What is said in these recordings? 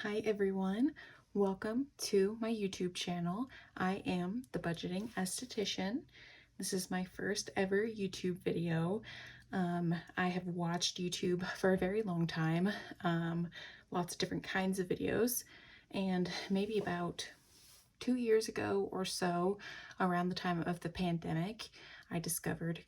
Hi everyone, welcome to my YouTube channel. I am the Budgeting Esthetician. This is my first ever YouTube video. I have watched YouTube for a very long time, lots of different kinds of videos, and maybe about 2 years ago or so, around the time of the pandemic, I discovered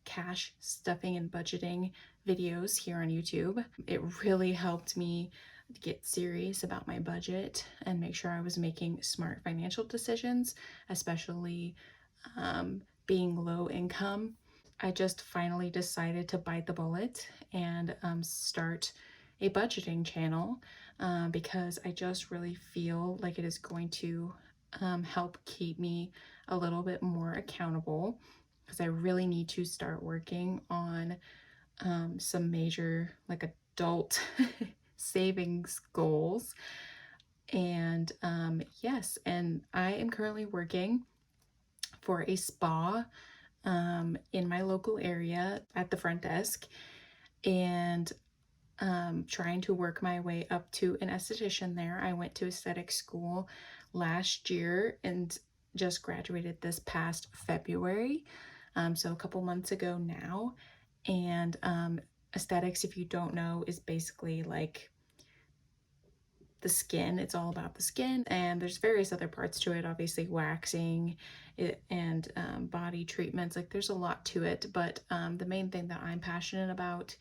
cash stuffing and budgeting videos here on YouTube. It really helped me get serious about my budget and make sure I was making smart financial decisions, especially being low income. I just finally decided to bite the bullet and start a budgeting channel because I just really feel like it is going to help keep me a little bit more accountable, because I really need to start working on some major like adult savings goals. And yes, and I am currently working for a spa in my local area at the front desk, and trying to work my way up to an esthetician there. I went to aesthetic school last year and just graduated this past February, so a couple months ago now. And aesthetics, if you don't know, is basically like the skin. It's all about the skin, and there's various other parts to it, obviously waxing it and body treatments. Like there's a lot to it, but the main thing that I'm passionate about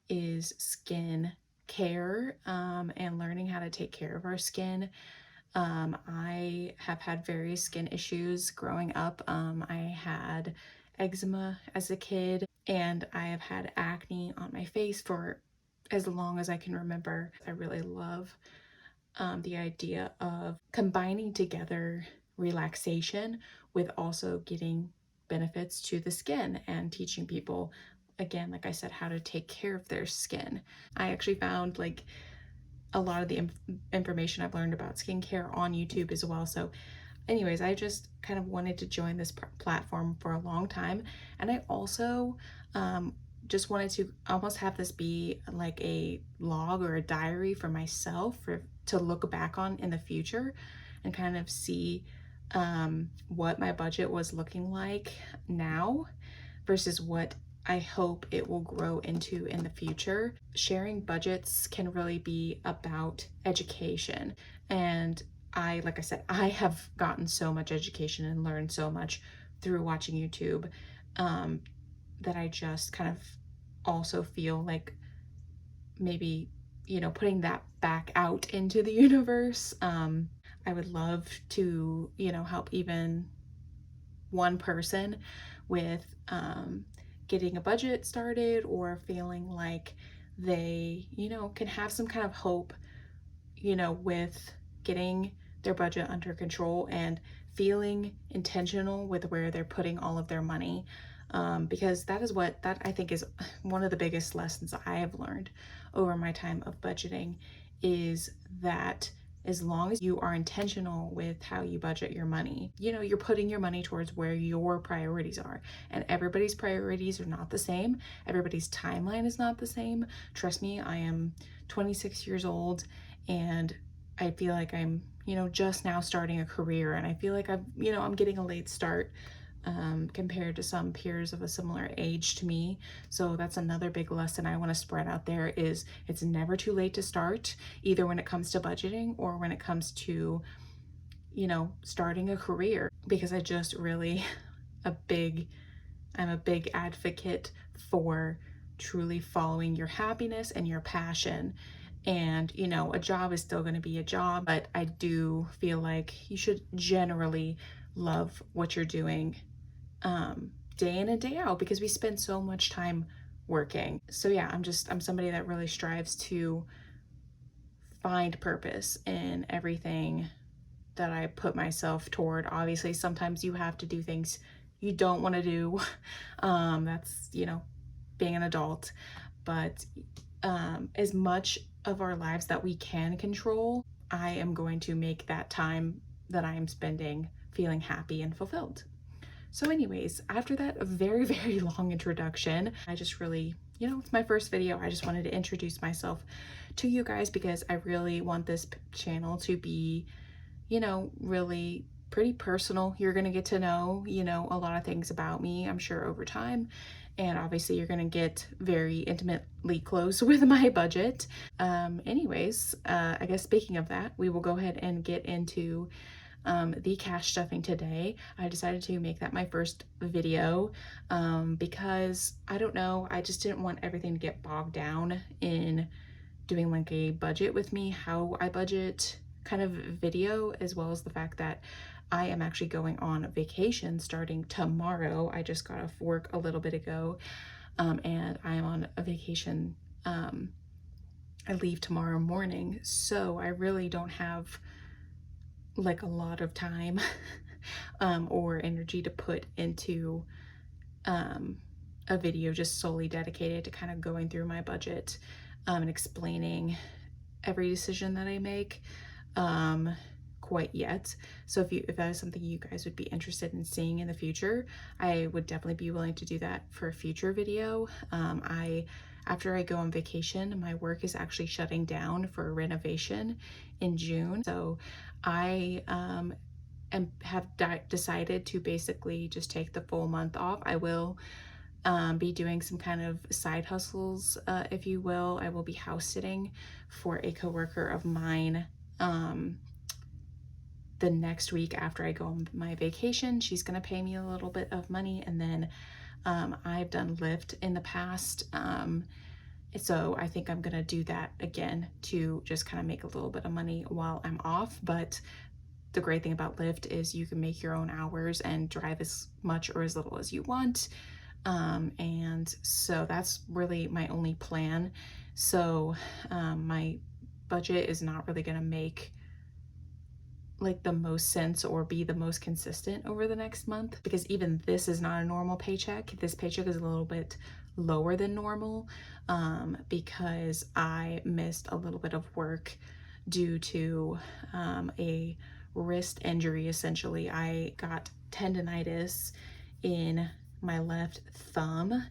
is skin care and learning how to take care of our skin. I have had various skin issues growing up. I had eczema as a kid, and I have had acne on my face for as long as I can remember. I really love the idea of combining together relaxation with also getting benefits to the skin and teaching people, again, like I said, how to take care of their skin. I actually found like a lot of the information I've learned about skincare on YouTube as well. So anyways, I just kind of wanted to join this platform for a long time. And I also just wanted to almost have this be like a log or a diary for myself to look back on in the future and kind of see what my budget was looking like now versus what I hope it will grow into in the future. Sharing budgets can really be about education. And like I said, I have gotten so much education and learned so much through watching YouTube that I just kind of also feel like maybe, putting that back out into the universe. I would love to, help even one person with getting a budget started, or feeling like they, can have some kind of hope, with getting their budget under control and feeling intentional with where they're putting all of their money. Because that I think is one of the biggest lessons I have learned over my time of budgeting, is that as long as you are intentional with how you budget your money, you're putting your money towards where your priorities are. And everybody's priorities are not the same. Everybody's timeline is not the same. Trust me, I am 26 years old, and I feel like I'm, just now starting a career, and I feel like I'm getting a late start compared to some peers of a similar age to me. So that's another big lesson I want to spread out there, is it's never too late to start, either when it comes to budgeting or when it comes to, starting a career. Because I just really I'm a big advocate for truly following your happiness and your passion. And, a job is still going to be a job, but I do feel like you should generally love what you're doing day in and day out, because we spend so much time working. So yeah, I'm somebody that really strives to find purpose in everything that I put myself toward. Obviously, sometimes you have to do things you don't want to do. That's, being an adult. But as much of our lives that we can control, I am going to make that time that I am spending feeling happy and fulfilled. So anyways, after that very, very long introduction, I just really, you know, it's my first video. I just wanted to introduce myself to you guys because I really want this channel to be, you know, really pretty personal. You're going to get to know, you know, a lot of things about me, I'm sure, over time. And obviously you're going to get very intimately close with my budget. Anyways, I guess speaking of that, we will go ahead and get into the cash stuffing today. I decided to make that my first video because I don't know, I just didn't want everything to get bogged down in doing like a budget with me, how I budget kind of video, as well as the fact that I am actually going on vacation starting tomorrow. I just got off work a little bit ago, and I am on a vacation. I leave tomorrow morning, so I really don't have like a lot of time or energy to put into a video just solely dedicated to kind of going through my budget and explaining every decision that I make quite yet. So if that is something you guys would be interested in seeing in the future, I would definitely be willing to do that for a future video. After I go on vacation, my work is actually shutting down for a renovation in June. So I have decided to basically just take the full month off. I will be doing some kind of side hustles, if you will. I will be house sitting for a coworker of mine the next week after I go on my vacation. She's gonna pay me a little bit of money, and then I've done Lyft in the past, so I think I'm gonna do that again to just kind of make a little bit of money while I'm off. But the great thing about Lyft is you can make your own hours and drive as much or as little as you want. And so that's really my only plan. So my budget is not really gonna make like the most sense or be the most consistent over the next month, because even this is not a normal paycheck. This paycheck is a little bit lower than normal because I missed a little bit of work due to a wrist injury. Essentially, I got tendonitis in my left thumb,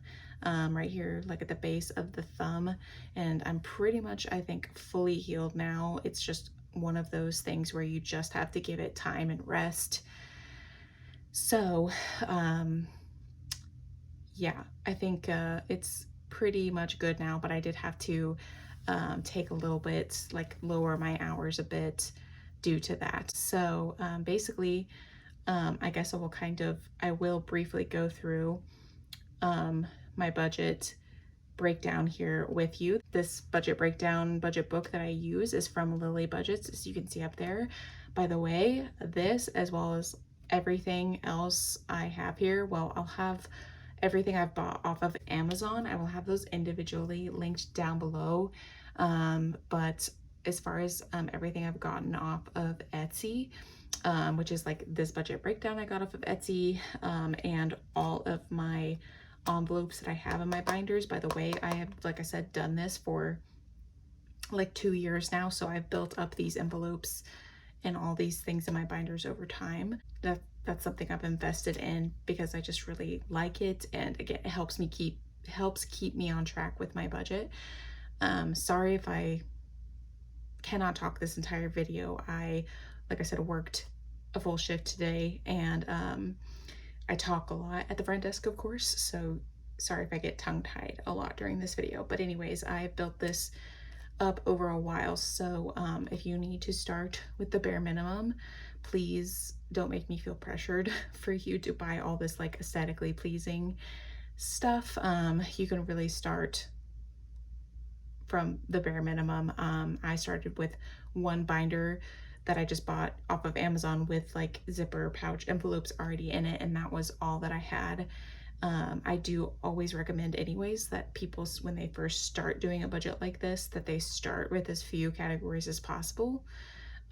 right here, like at the base of the thumb, and I'm pretty much, I think, fully healed now. It's just one of those things where you just have to give it time and rest. So yeah, I think it's pretty much good now, but I did have to take a little bit, like lower my hours a bit due to that. So basically, I guess I will briefly go through my budget breakdown here with you. This budget book that I use is from Lily Budgets, as you can see up there. By the way, this, as well as everything else I have here, well, I'll have everything I've bought off of Amazon. I will have those individually linked down below. But as far as everything I've gotten off of Etsy, which is like this budget breakdown I got off of Etsy, and all of my envelopes that I have in my binders. By the way, I have, like I said, done this for like 2 years now, so I've built up these envelopes and all these things in my binders over time. That's something I've invested in because I just really like it, and again, it helps keep me on track with my budget. Sorry if I cannot talk this entire video. Like I said, worked a full shift today, and I talk a lot at the front desk, of course, so sorry if I get tongue-tied a lot during this video. But anyways, I've built this up over a while, so if you need to start with the bare minimum, please don't make me feel pressured for you to buy all this like aesthetically pleasing stuff. You can really start from the bare minimum. I started with one binder that I just bought off of Amazon with like zipper pouch envelopes already in it, and that was all that I had. I do always recommend anyways that people, when they first start doing a budget like this, that they start with as few categories as possible,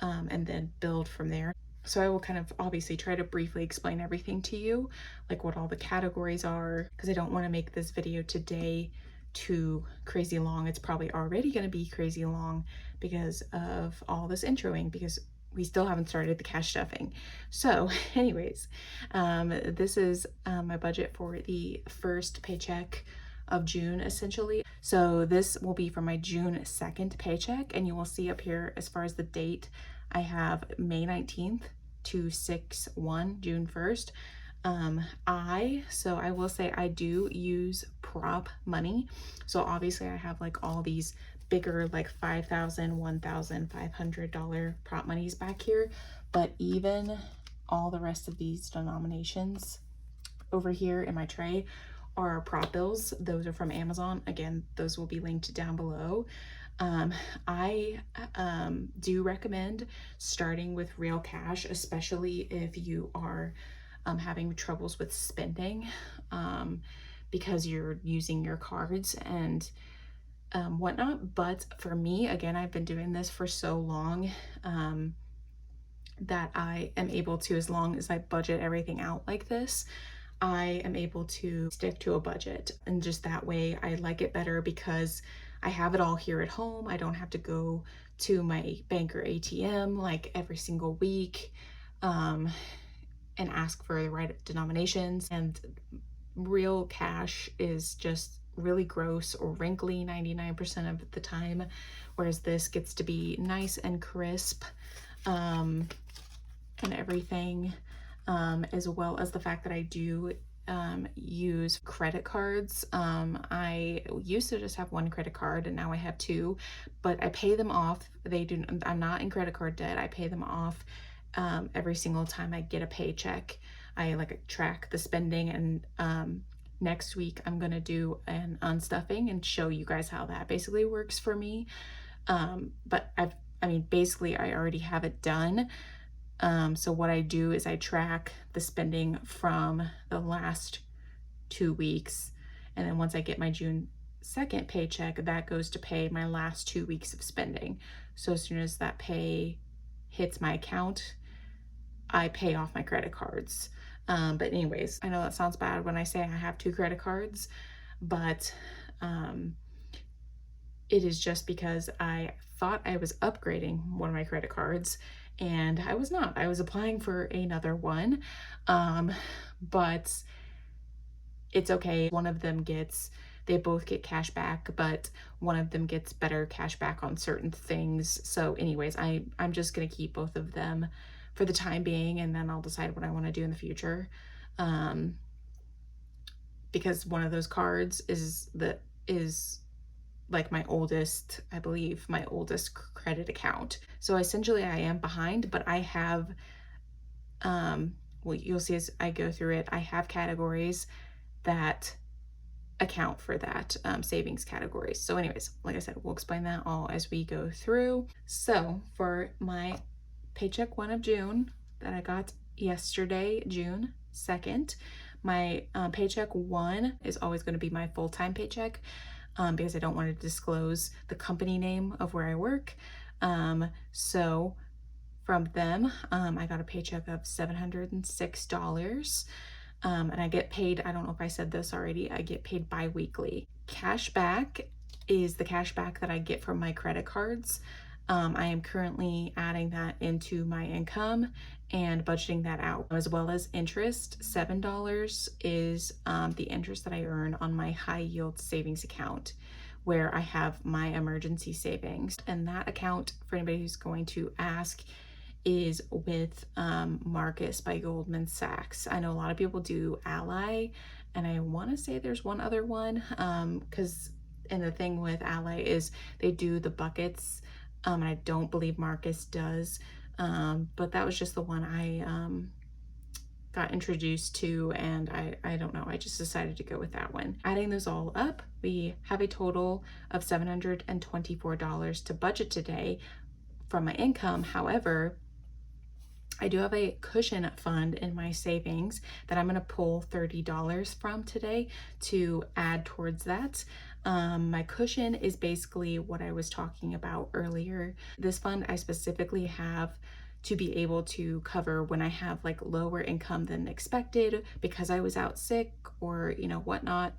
and then build from there. So I will kind of obviously try to briefly explain everything to you, like what all the categories are, because I don't want to make this video today too crazy long. It's probably already going to be crazy long because of all this introing, because we still haven't started the cash stuffing. So anyways, this is my budget for the first paycheck of June essentially. So this will be for my June 2nd paycheck, and you will see up here as far as the date, I have May 19th to 6/1, June 1st. So I will say I do use prop money. So obviously I have like all these bigger like $5,000, $1,500 prop monies back here, but even all the rest of these denominations over here in my tray are prop bills. Those are from Amazon. Again, those will be linked down below. I do recommend starting with real cash, especially if you are having troubles with spending, because you're using your cards and whatnot. But for me, again, I've been doing this for so long that I am able to, as long as I budget everything out like this, I am able to stick to a budget. And just that way I like it better because I have it all here at home. I don't have to go to my bank or ATM like every single week and ask for the right denominations. And real cash is just really gross or wrinkly 99% of the time, whereas this gets to be nice and crisp and everything, as well as the fact that I do use credit cards. I used to just have one credit card and now I have two, but I pay them off. I'm not in credit card debt. I pay them off every single time I get a paycheck. I like track the spending, and next week I'm gonna do an unstuffing and show you guys how that basically works for me. But basically I already have it done. So what I do is I track the spending from the last 2 weeks, and then once I get my June 2nd paycheck, that goes to pay my last 2 weeks of spending. So as soon as that pay hits my account, I pay off my credit cards. But anyways, I know that sounds bad when I say I have 2 credit cards, but it is just because I thought I was upgrading one of my credit cards and I was not. I was applying for another one, but it's okay. One of them they both get cash back, but one of them gets better cash back on certain things. So anyways, I'm just gonna keep both of them for the time being, and then I'll decide what I want to do in the future. Because one of those cards is like my oldest, I believe, my oldest credit account. So essentially I am behind, but I have, well, you'll see as I go through it, I have categories that account for that, savings categories. So anyways, like I said, we'll explain that all as we go through. So for my paycheck 1 of June that I got yesterday, June 2nd, my paycheck 1 is always going to be my full-time paycheck, because I don't want to disclose the company name of where I work. So from them, I got a paycheck of $706. And I get paid, I don't know if I said this already, I get paid bi-weekly. Cash back is the cash back that I get from my credit cards. I am currently adding that into my income and budgeting that out, as well as interest. $7 is the interest that I earn on my high yield savings account, where I have my emergency savings. And that account, for anybody who's going to ask, is with Marcus by Goldman Sachs. I know a lot of people do Ally, and I want to say there's one other one, and the thing with Ally is they do the buckets, and I don't believe Marcus does, but that was just the one I got introduced to, and I don't know, I just decided to go with that one. Adding those all up, we have a total of $724 to budget today from my income. However, I do have a cushion fund in my savings that I'm going to pull $30 from today to add towards that. My cushion is basically what I was talking about earlier. This fund I specifically have to be able to cover when I have like lower income than expected because I was out sick or, whatnot.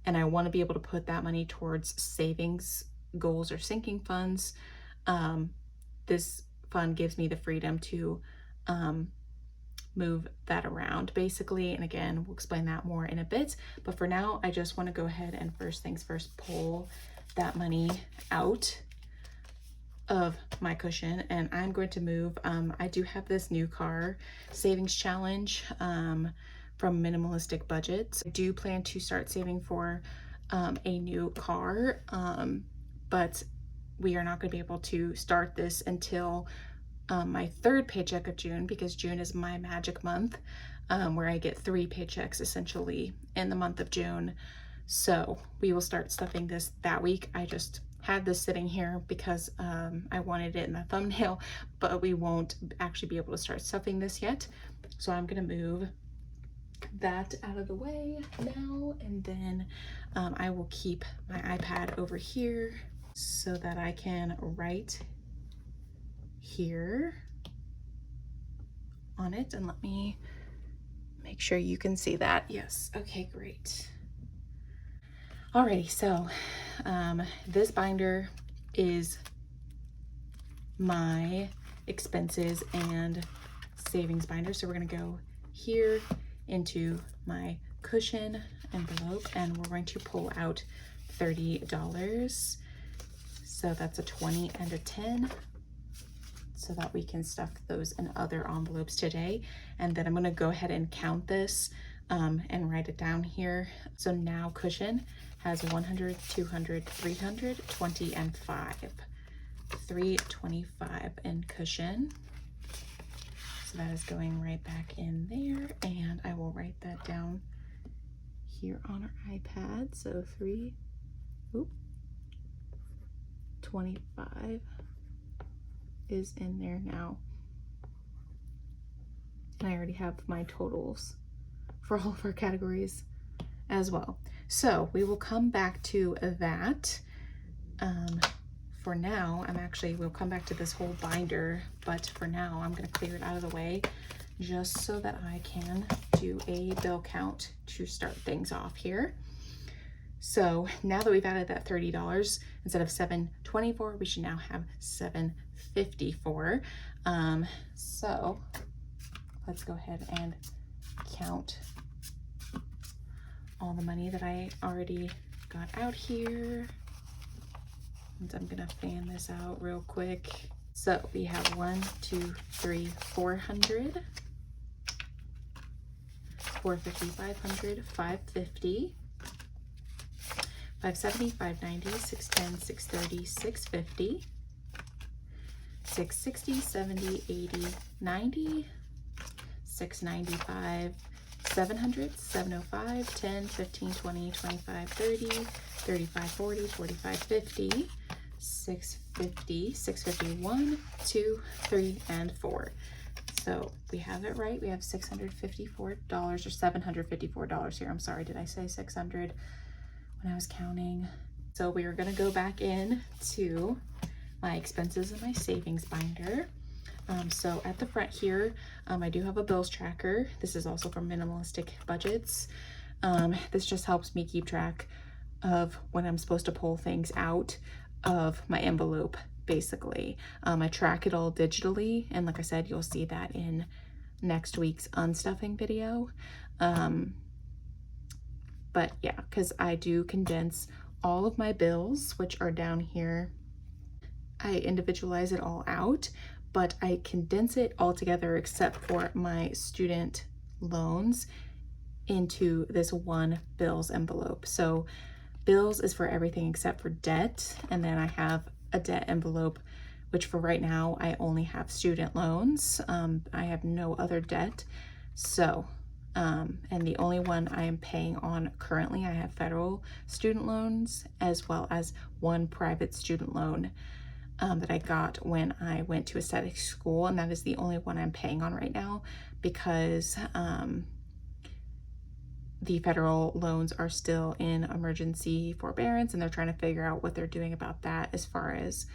And I want to be able to put that money towards savings goals or sinking funds. This fund gives me the freedom to move that around basically. And again, we'll explain that more in a bit. But for now, I just want to go ahead and first things first, pull that money out of my cushion, and I'm going to move. I do have this new car savings challenge from Minimalistic Budgets. I do plan to start saving for a new car, but we are not going to be able to start this until my third paycheck of June, because June is my magic month, where I get 3 paychecks essentially in the month of June. So we will start stuffing this that week. I just had this sitting here because I wanted it in the thumbnail, but we won't actually be able to start stuffing this yet. So I'm gonna move that out of the way now, and then I will keep my iPad over here so that I can write here on it. And let me make sure you can see that. Yes, okay, great. Alrighty, so this binder is my expenses and savings binder. So we're gonna go here into my cushion envelope, and we're going to pull out $30. So that's a 20 and a 10, so that we can stuff those in other envelopes today. And then I'm gonna go ahead and count this and write it down here. So now cushion has 100, 200, 300, 20, and 5. 325 in cushion. So that is going right back in there, and I will write that down here on our iPad. So 25 is in there now. And I already have my totals for all of our categories as well. So we will come back to that. For now, we'll come back to this whole binder, but for now I'm gonna clear it out of the way just so that I can do a bill count to start things off here. So now that we've added that $30, instead of $724, we should now have $754. So let's go ahead and count all the money that I already got out here. And I'm gonna fan this out real quick. So we have 1, 2, 3, 400, 450, 500, 550, 570, 590, 610, 630, 650, 660, 70, 80, 90, 695, 700, 705, 10, 15, 20, 25, 30, 35, 40, 45, 50, 650, 651, 2, 3, and 4. So we have it right. We have $654 or $754 here. I'm sorry, did I say 600 when I was counting? So we are gonna go back in to my expenses and my savings binder. So at the front here, I do have a bills tracker. This is also from Minimalistic Budgets. This just helps me keep track of when I'm supposed to pull things out of my envelope, basically. I track it all digitally, and like I said, you'll see that in next week's unstuffing video. But yeah, because I do condense all of my bills, which are down here. I individualize it all out, but I condense it all together except for my student loans into this one bills envelope. So bills is for everything except for debt, and then I have a debt envelope, which for right now I only have student loans. I have no other debt. So and the only one I am paying on currently, I have federal student loans as well as one private student loan that I got when I went to aesthetic school, and that is the only one I'm paying on right now because the federal loans are still in emergency forbearance, and they're trying to figure out what they're doing about that as far as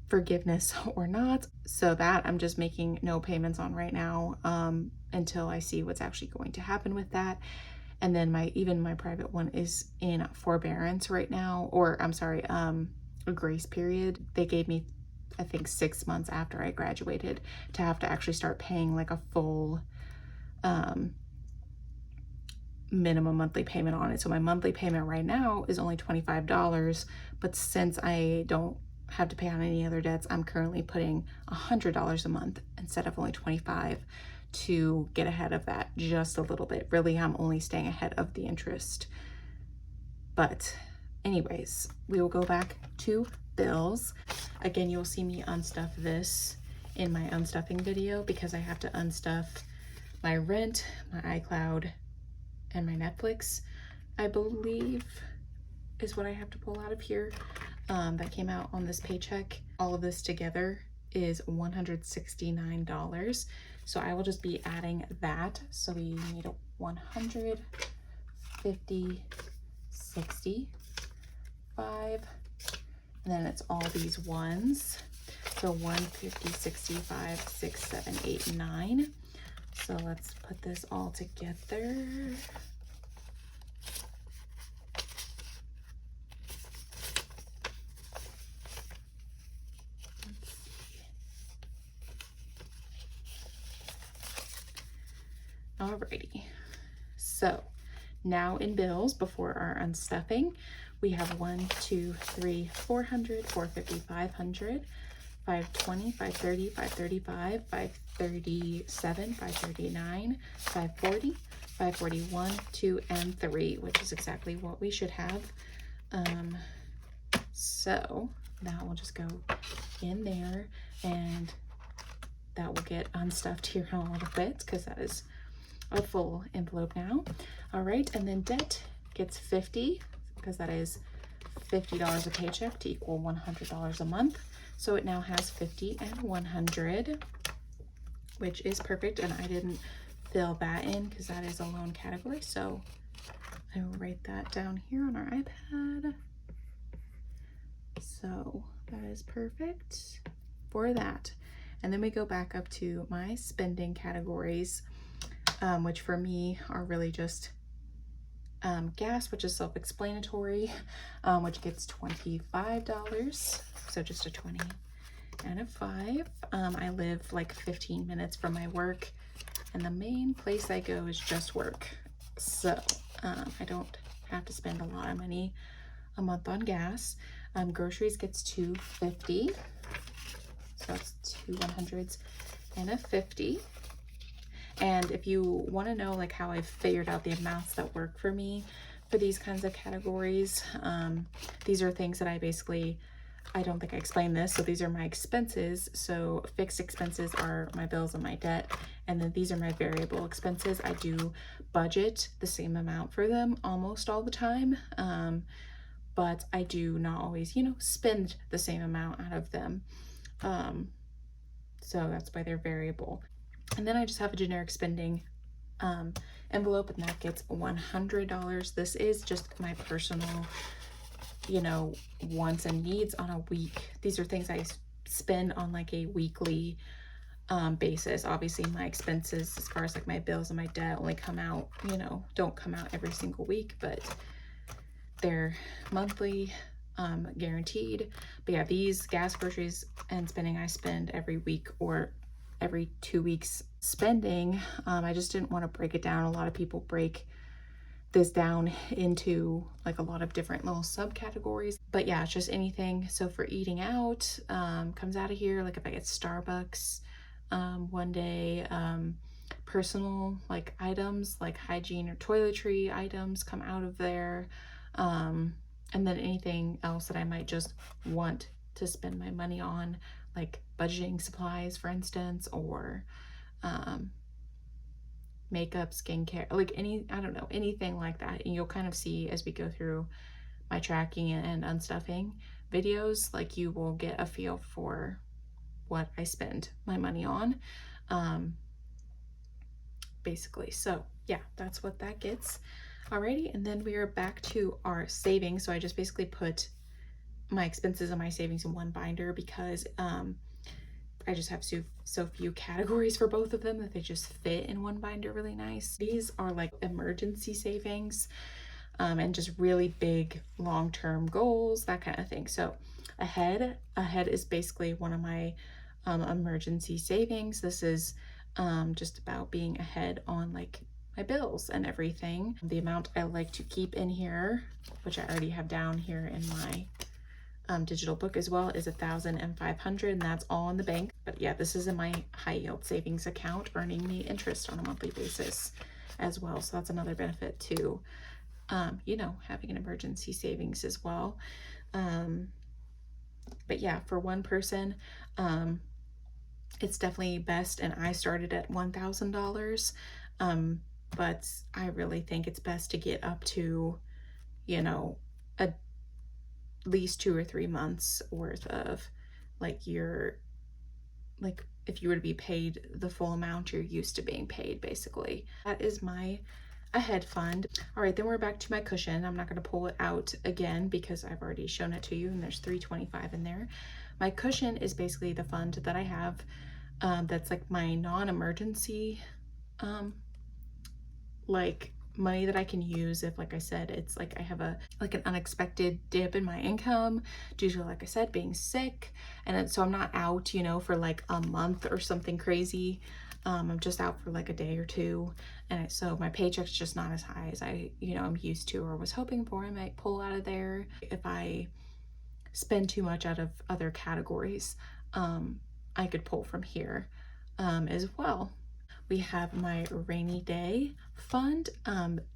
forgiveness or not. So that I'm just making no payments on right now until I see what's actually going to happen with that. And then even my private one is in forbearance right now, or I'm sorry, a grace period. They gave me I think 6 months after I graduated, to have to actually start paying like a full minimum monthly payment on it. So my monthly payment right now is only $25, but since I don't have to pay on any other debts, I'm currently putting $100 a month instead of only 25 to get ahead of that just a little bit. Really, I'm only staying ahead of the interest. But anyways, we will go back to bills. Again, you'll see me unstuff this in my unstuffing video because I have to unstuff my rent, my iCloud, and my Netflix, I believe, is what I have to pull out of here. That came out on this paycheck. All of this together is $169. So I will just be adding that. So we need a 150, 65, and then it's all these ones. So 150, 65, 6, 7, 8, 9. So let's put this all together. Alrighty, so now in bills before our unstuffing, we have 1, 2, 3, 400, 450, 500, 520, 530, 535, 537, 539, 540, 541, 2, and 3, which is exactly what we should have. So now we'll just go in there, and that will get unstuffed here in a little bit because that is a full envelope now. All right, and then debt gets 50 because that is $50 a paycheck to equal $100 a month. So it now has 50 and 100, which is perfect. And I didn't fill that in because that is a loan category. So I will write that down here on our iPad. So that is perfect for that. And then we go back up to my spending categories, which for me are really just gas, which is self-explanatory, which gets $25. So just a 20 and a 5. I live like 15 minutes from my work, and the main place I go is just work. So I don't have to spend a lot of money a month on gas. Groceries gets $2.50. So it's 2 100s and a 50. And if you want to know like how I've figured out the amounts that work for me for these kinds of categories, these are things that I don't think I explained this. So these are my expenses. So fixed expenses are my bills and my debt. And then these are my variable expenses. I do budget the same amount for them almost all the time. But I do not always, spend the same amount out of them. So that's why they're variable. And then I just have a generic spending envelope, and that gets $100. This is just my personal, wants and needs on a week. These are things I spend on like a weekly basis. Obviously my expenses as far as like my bills and my debt only come out, don't come out every single week, but they're monthly, guaranteed. But yeah, these gas, groceries, and spending I spend every week or every 2 weeks spending. I just didn't want to break it down. A lot of people break this down into like a lot of different little subcategories, but yeah, it's just anything. So for eating out, comes out of here. Like if I get Starbucks one day, personal like items like hygiene or toiletry items come out of there, and then anything else that I might just want to spend my money on, like budgeting supplies, for instance, or makeup, skincare, like anything like that. And you'll kind of see as we go through my tracking and unstuffing videos, like you will get a feel for what I spend my money on, basically. So yeah, that's what that gets. Alrighty, and then we are back to our savings. So I just basically put my expenses and my savings in one binder because I just have so few categories for both of them that they just fit in one binder really nice. These are like emergency savings and just really big long-term goals, that kind of thing. So ahead. Ahead is basically one of my emergency savings. This is just about being ahead on like my bills and everything. The amount I like to keep in here, which I already have down here in my digital book as well, is 1,500, and that's all in the bank. But yeah, this is in my high yield savings account, earning me interest on a monthly basis as well. So that's another benefit to, you know, having an emergency savings as well. But yeah, for one person, it's definitely best, and I started at $1,000, but I really think it's best to get up to, you know, at least 2 or 3 months worth of like like if you were to be paid the full amount you're used to being paid, basically. That is my ahead fund. All right, then we're back to my cushion. I'm not going to pull it out again because I've already shown it to you, and there's $325 in there. My cushion is basically the fund that I have that's like my non-emergency like money that I can use if, like I said, it's like I have like an unexpected dip in my income due to, like I said, being sick, and so I'm not out, you know, for like a month or something crazy. I'm just out for like a day or two, and so my paycheck's just not as high as I, you know, I'm used to or was hoping for. I might pull out of there if I spend too much out of other categories. I could pull from here as well. We have my rainy day fund.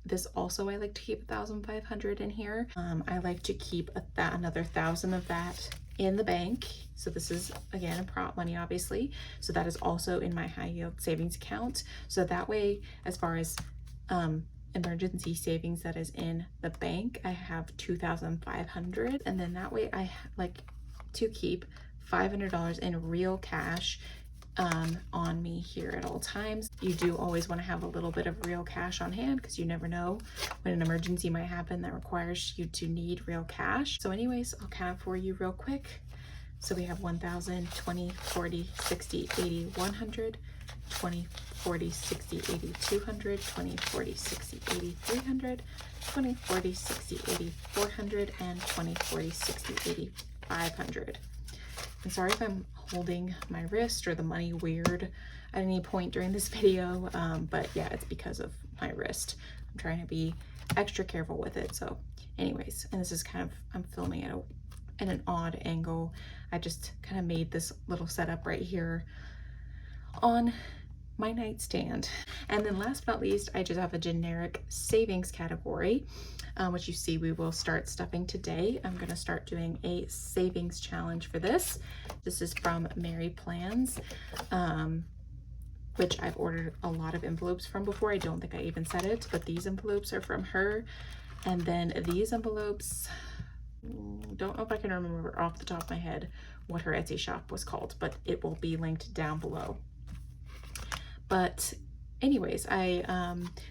This also, I like to keep 1,500 in here. I like to keep another 1,000 of that in the bank. So this is again a prop money, obviously. So that is also in my high yield savings account. So that way, as far as emergency savings that is in the bank, I have 2,500, and then that way I like to keep $500 in real cash on me here at all times. You do always want to have a little bit of real cash on hand because you never know when an emergency might happen that requires you to need real cash. So anyways, I'll count for you real quick. So we have 1,000, 20, 40, 60, 80, 100, 20, 40, 60, 80, 200, 20, 40, 60, 80, 300, 20, 40, 60, 80, 400, and 20, 40, 60, 80, 500. I'm sorry if I'm holding my wrist or the money weird at any point during this video, but yeah, it's because of my wrist. I'm trying to be extra careful with it. So anyways, and this is kind of, I'm filming it at an odd angle. I just kind of made this little setup right here on my nightstand. And then last but not least, I just have a generic savings category, which you see we will start stuffing today. I'm going to start doing a savings challenge for this. This is from Mary Plans, which I've ordered a lot of envelopes from before. I don't think I even said it, but these envelopes are from her. And then these envelopes, don't know if I can remember off the top of my head what her Etsy shop was called, but it will be linked down below. But anyways,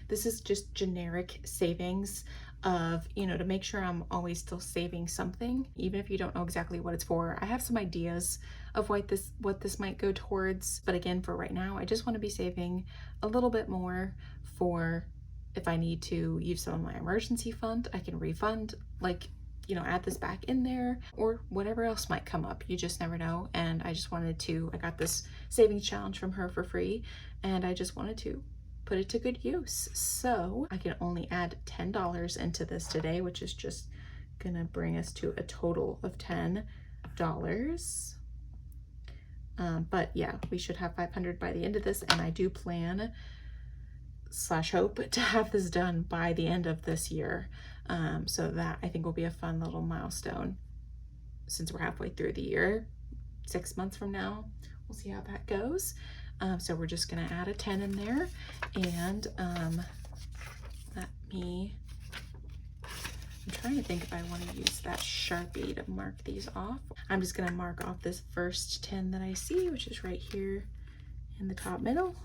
this is just generic savings of, you know, to make sure I'm always still saving something, even if you don't know exactly what it's for. I have some ideas of what this might go towards, but again, for right now, I just want to be saving a little bit more for if I need to use some of my emergency fund, I can refund, like, you know, add this back in there, or whatever else might come up. You just never know. And I just wanted to, I got this savings challenge from her for free, and I just wanted to put it to good use. So I can only add $10 into this today, which is just gonna bring us to a total of $10. But yeah, we should have 500 by the end of this, and I do plan / hope to have this done by the end of this year. So that I think will be a fun little milestone since we're halfway through the year. 6 months from now, we'll see how that goes. So we're just gonna add a 10 in there, and I'm trying to think if I want to use that Sharpie to mark these off. I'm just gonna mark off this first 10 that I see, which is right here in the top middle.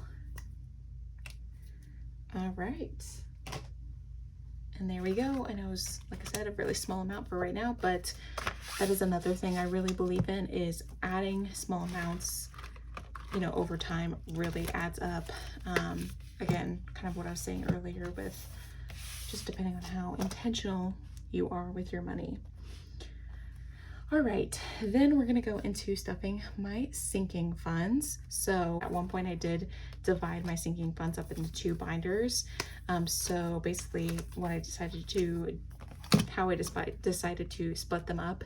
All right. And there we go. I know it's, like I said, a really small amount for right now, but that is another thing I really believe in, is adding small amounts, you know, over time really adds up. Again, kind of what I was saying earlier with just depending on how intentional you are with your money. All right, then we're gonna go into stuffing my sinking funds. So at one point I did divide my sinking funds up into 2 binders. So basically what I decided to, how I decided to split them up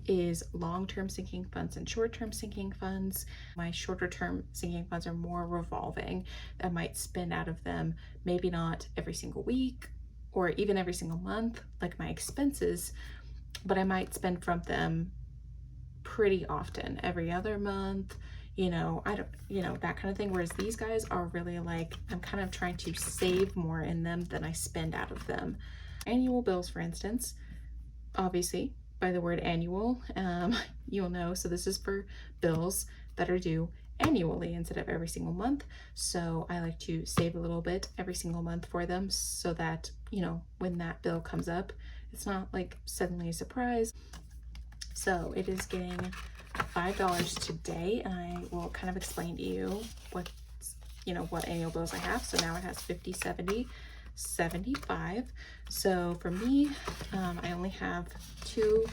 is long-term sinking funds and short-term sinking funds. My shorter term sinking funds are more revolving. I might spend out of them, maybe not every single week or even every single month, like my expenses, but I might spend from them pretty often, every other month, you know, I don't, you know, that kind of thing. Whereas these guys are really like, I'm kind of trying to save more in them than I spend out of them. Annual bills, for instance, obviously by the word annual, you'll know. So this is for bills that are due annually instead of every single month. So I like to save a little bit every single month for them so that, you know, when that bill comes up, it's not like suddenly a surprise. So it is getting $5 today, and I will kind of explain to you what, you know, what annual bills I have. So now it has 50, 70, 75. So for me, I only have 2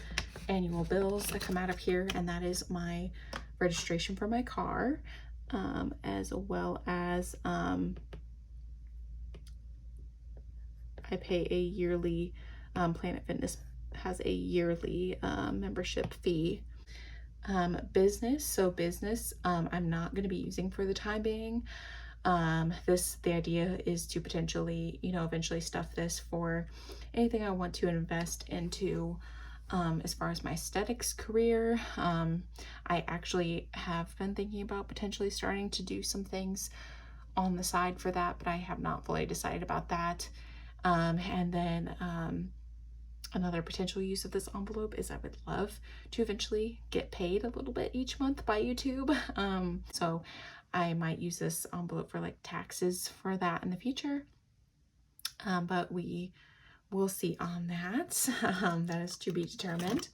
annual bills that come out of here, and that is my registration for my car, as well as I pay a yearly, Planet Fitness has a yearly membership fee. Business, so business, I'm not going to be using for the time being. The idea is to potentially, you know, eventually stuff this for anything I want to invest into. As far as my aesthetics career, I actually have been thinking about potentially starting to do some things on the side for that, but I have not fully decided about that. And then another potential use of this envelope is I would love to eventually get paid a little bit each month by YouTube. So I might use this envelope for like taxes for that in the future. But we will see on that. That is to be determined.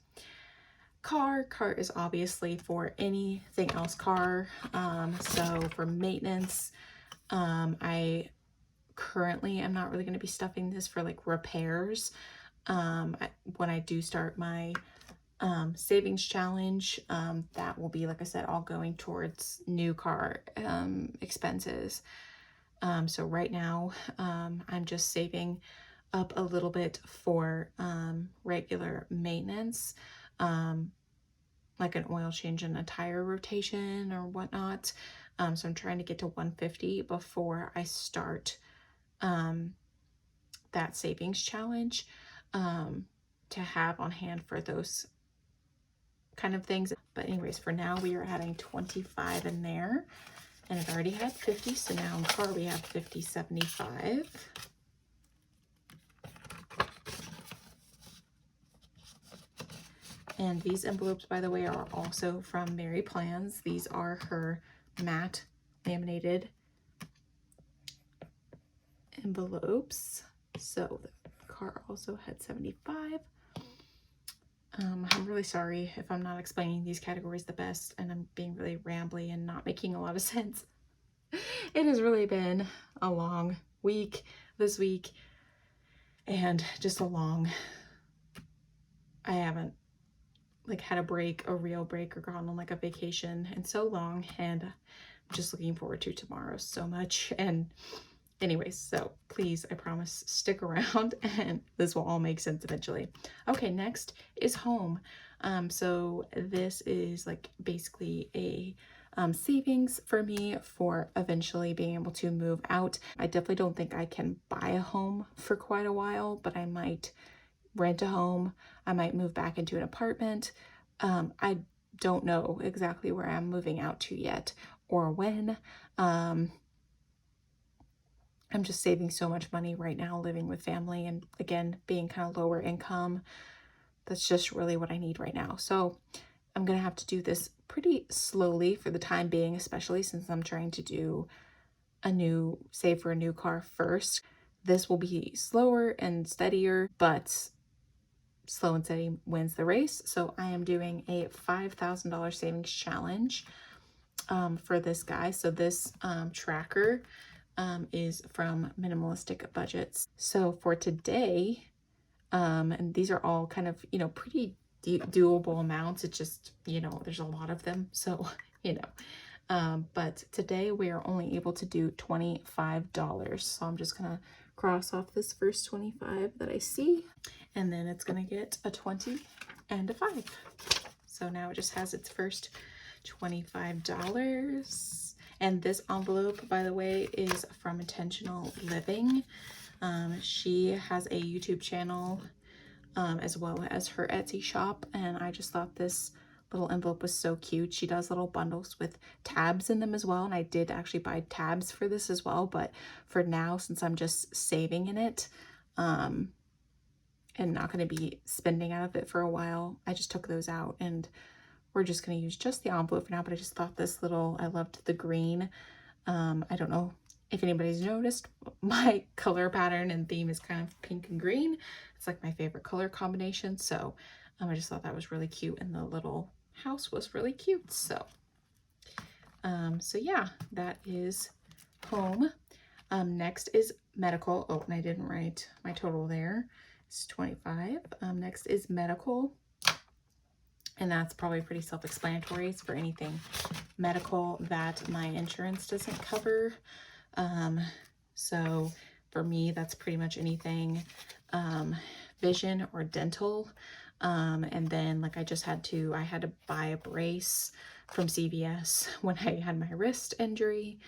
Car is obviously for anything else car. So for maintenance, I currently am not really going to be stuffing this for like repairs. When I do start my savings challenge, that will be, like I said, all going towards new car expenses. So right now, I'm just saving up a little bit for regular maintenance, like an oil change and a tire rotation or whatnot. So I'm trying to get to 150 before I start that savings challenge, to have on hand for those kind of things. But anyways, for now we are adding 25 in there, and I've already had 50, so now in car we have 50, 75. And these envelopes, by the way, are also from Mary Plans. These are her matte laminated envelopes. So the car also had 75. I'm really sorry if I'm not explaining these categories the best and I'm being really rambly and not making a lot of sense. It has really been a long week this week, and just I haven't like had a break, a real break, or gone on like a vacation in so long, and I'm just looking forward to tomorrow so much. And anyways, so please, I promise, stick around and this will all make sense eventually. Okay, next is home. So this is like basically a savings for me for eventually being able to move out. I definitely don't think I can buy a home for quite a while, but I might rent a home. I might move back into an apartment. I don't know exactly where I'm moving out to yet or when. I'm just saving so much money right now living with family, and again, being kind of lower income. That's just really what I need right now. So I'm gonna have to do this pretty slowly for the time being, especially since I'm trying to do save for a new car first. This will be slower and steadier, but slow and steady wins the race. So I am doing a $5,000 savings challenge for this guy. So this tracker is from Minimalistic Budgets. So for today, and these are all kind of, you know, pretty doable amounts. It's just, you know, there's a lot of them. So, you know, but today we are only able to do $25. So I'm just gonna cross off this first 25 that I see, and then it's gonna get a 20 and a 5. So now it just has its first $25. And this envelope, by the way, is from Intentional Living. She has a YouTube channel as well as her Etsy shop, and I just thought this little envelope was so cute. She does little bundles with tabs in them as well, and I did actually buy tabs for this as well, but for now, since I'm just saving in it and not going to be spending out of it for a while, I just took those out, and we're just going to use just the envelope for now. But I just thought this little, I loved the green. I don't know if anybody's noticed, my color pattern and theme is kind of pink and green. It's like my favorite color combination. So I just thought that was really cute, and the little house was really cute. So, so yeah, that is home. Next is medical. Oh, and I didn't write my total there. It's 25. Next is medical. And that's probably pretty self-explanatory. It's for anything medical that my insurance doesn't cover. So for me, that's pretty much anything vision or dental. And then like I had to buy a brace from CVS when I had my wrist injury,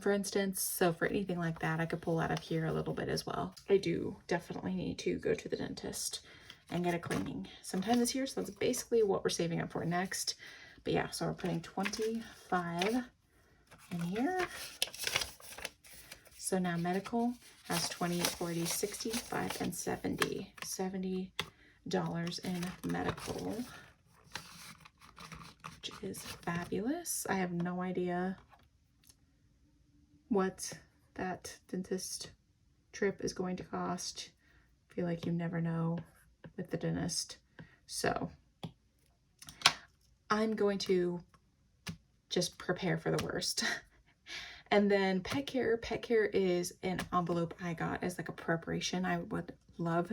for instance. So for anything like that, I could pull out of here a little bit as well. I do definitely need to go to the dentist and get a cleaning sometime this year. So that's basically what we're saving up for next. But yeah, so we're putting 25 in here. So now medical has 20, 40, 65, and 70. $70 in medical, which is fabulous. I have no idea what that dentist trip is going to cost. I feel like you never know with the dentist. So I'm going to just prepare for the worst. And then pet care. Pet care is an envelope I got as like a preparation. I would love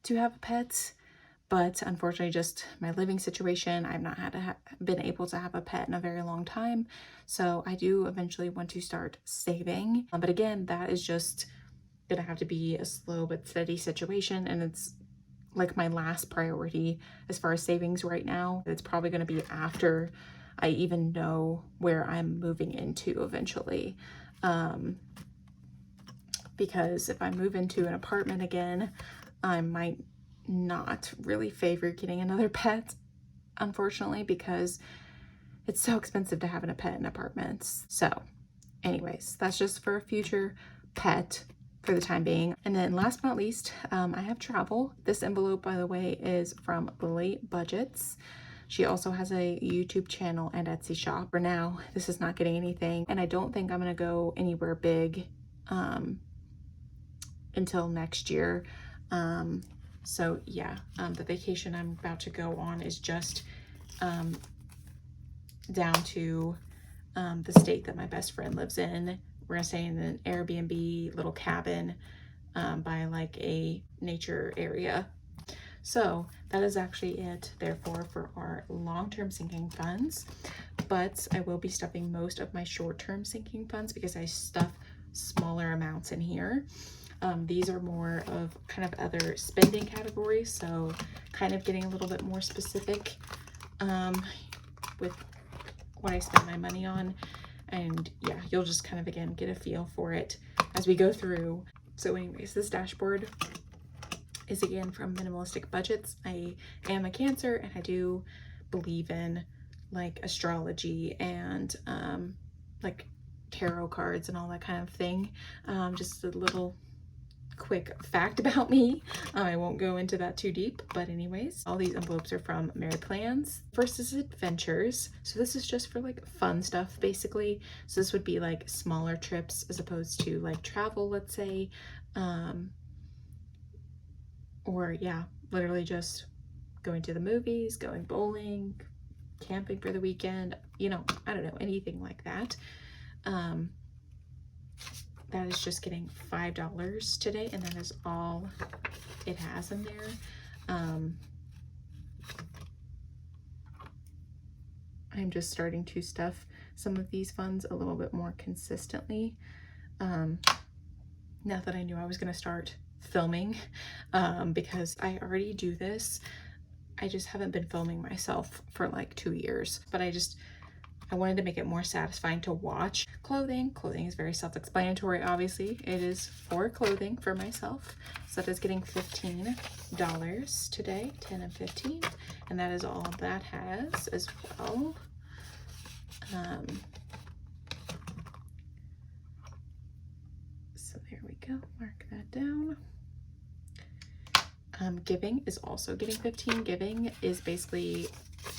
to have pets, but unfortunately just my living situation, I've not been able to have a pet in a very long time. So I do eventually want to start saving. But again, that is just gonna have to be a slow but steady situation, and it's like my last priority as far as savings right now. It's probably going to be after I even know where I'm moving into eventually. Because if I move into an apartment again, I might not really favor getting another pet, unfortunately, because it's so expensive to have a pet in apartments. So anyways, that's just for a future pet for the time being. And then last but not least, I have travel. This envelope, by the way, is from Lily Budgets. She also has a YouTube channel and Etsy shop. For now, this is not getting anything, and I don't think I'm gonna go anywhere big until next year. So yeah, the vacation I'm about to go on is just down to the state that my best friend lives in. We're gonna stay in an Airbnb little cabin by like a nature area. So that is actually it, therefore, for our long-term sinking funds. But I will be stuffing most of my short-term sinking funds because I stuff smaller amounts in here. These are more of kind of other spending categories, so kind of getting a little bit more specific with what I spend my money on. And yeah, you'll just kind of, again, get a feel for it as we go through. So anyways, this dashboard is again from Minimalistic Budgets. I am a Cancer, and I do believe in like astrology and like tarot cards and all that kind of thing. Just a little quick fact about me. I won't go into that too deep, but anyways, all these envelopes are from Mary Plans. First is Adventures. So this is just for like fun stuff, basically. So this would be like smaller trips as opposed to like travel, let's say. Or yeah, literally just going to the movies, going bowling, camping for the weekend, you know, I don't know, anything like that. That is just getting $5 today, and that is all it has in there. I'm just starting to stuff some of these funds a little bit more consistently. Not that I knew I was going to start filming, because I already do this. I just haven't been filming myself for like 2 years, but I wanted to make it more satisfying to watch. Clothing is very self-explanatory. Obviously it is for clothing for myself, so that is getting $15 today, 10 and 15, and that is all that has as well. So there we go, mark that down. Giving is also getting 15. Giving is basically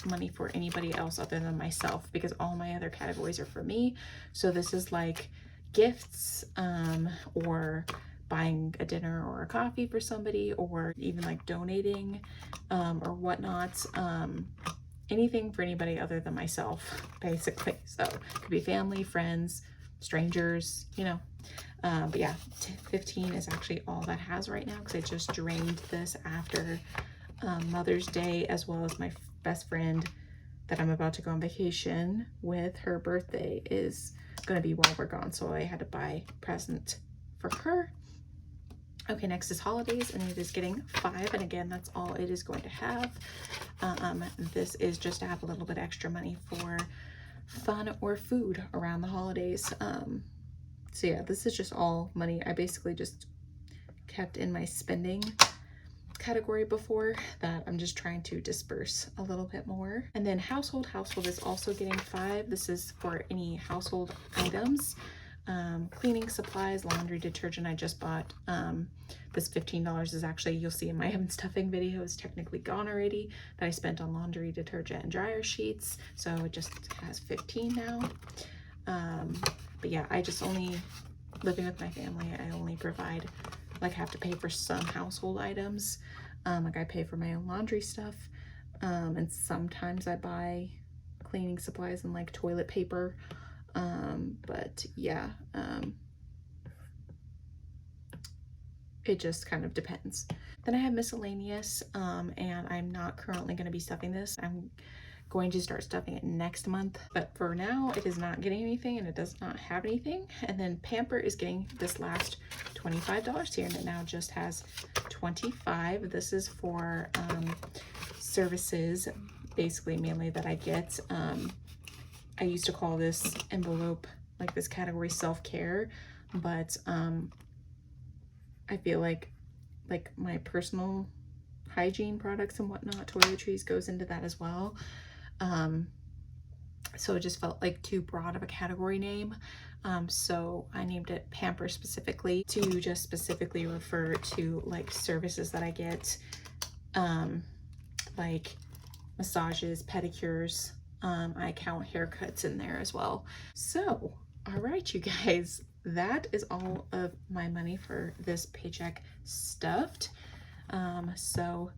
money for anybody else other than myself, because all my other categories are for me. So this is like gifts, or buying a dinner or a coffee for somebody, or even like donating, or whatnot. Anything for anybody other than myself, basically. So it could be family, friends, strangers, you know. But yeah, 15 is actually all that has right now, because I just drained this after Mother's Day, as well as my best friend that I'm about to go on vacation with. Her birthday is going to be while we're gone, so I had to buy a present for her. Okay, next is holidays, and it is getting 5, and again, that's all it is going to have. This is just to have a little bit extra money for fun or food around the holidays. So yeah, this is just all money I basically just kept in my spending category before that I'm just trying to disperse a little bit more. And then household is also getting 5. This is for any household items. Cleaning supplies, laundry detergent. I just bought this $15 is actually, you'll see in my stuffing video, is technically gone already, that I spent on laundry detergent and dryer sheets, so it just has 15 now. But yeah, I just only, living with my family, I only provide, like, have to pay for some household items. Like I pay for my own laundry stuff, and sometimes I buy cleaning supplies and like toilet paper. But yeah, it just kind of depends. Then I have miscellaneous, and I'm not currently going to be stuffing this. I'm going to start stuffing it next month, but for now it is not getting anything, and it does not have anything. And then Pamper is getting this last $25 here, and it now just has 25. This is for services, basically mainly, that I get. I used to call this envelope, like this category, self-care, but I feel like my personal hygiene products and whatnot, toiletries, goes into that as well. So it just felt like too broad of a category name. So I named it Pamper specifically, to just specifically refer to like services that I get, like massages, pedicures. I count haircuts in there as well. So, all right, you guys, that is all of my money for this paycheck stuffed. So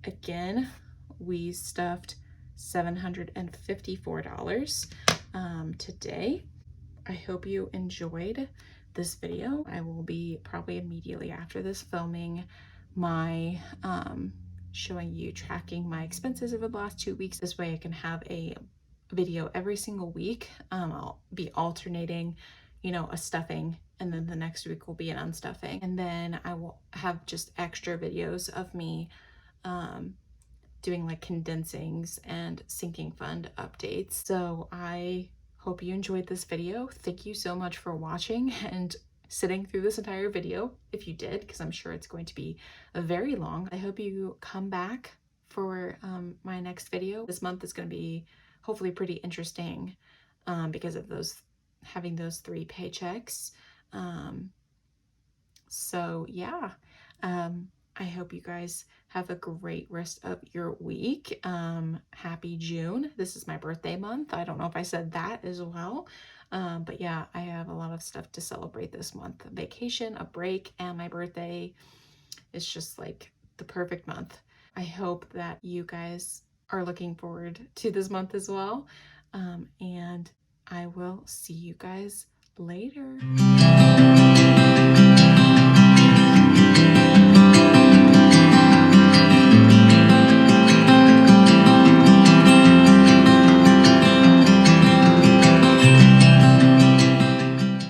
again, we stuffed $754 today. I hope you enjoyed this video. I will be probably immediately after this filming my showing you, tracking my expenses over the last 2 weeks. This way I can have a video every single week. I'll be alternating, you know, a stuffing, and then the next week will be an unstuffing, and then I will have just extra videos of me doing like condensings and sinking fund updates. So I hope you enjoyed this video. Thank you so much for watching and sitting through this entire video, if you did, because I'm sure it's going to be very long. I hope you come back for my next video. This month is going to be hopefully pretty interesting, because of having those 3 paychecks. So yeah, I hope you guys have a great rest of your week. Happy June. This is my birthday month. I don't know if I said that as well. But yeah, I have a lot of stuff to celebrate this month. A vacation, a break, and my birthday. It's just like the perfect month. I hope that you guys are looking forward to this month as well. And I will see you guys later.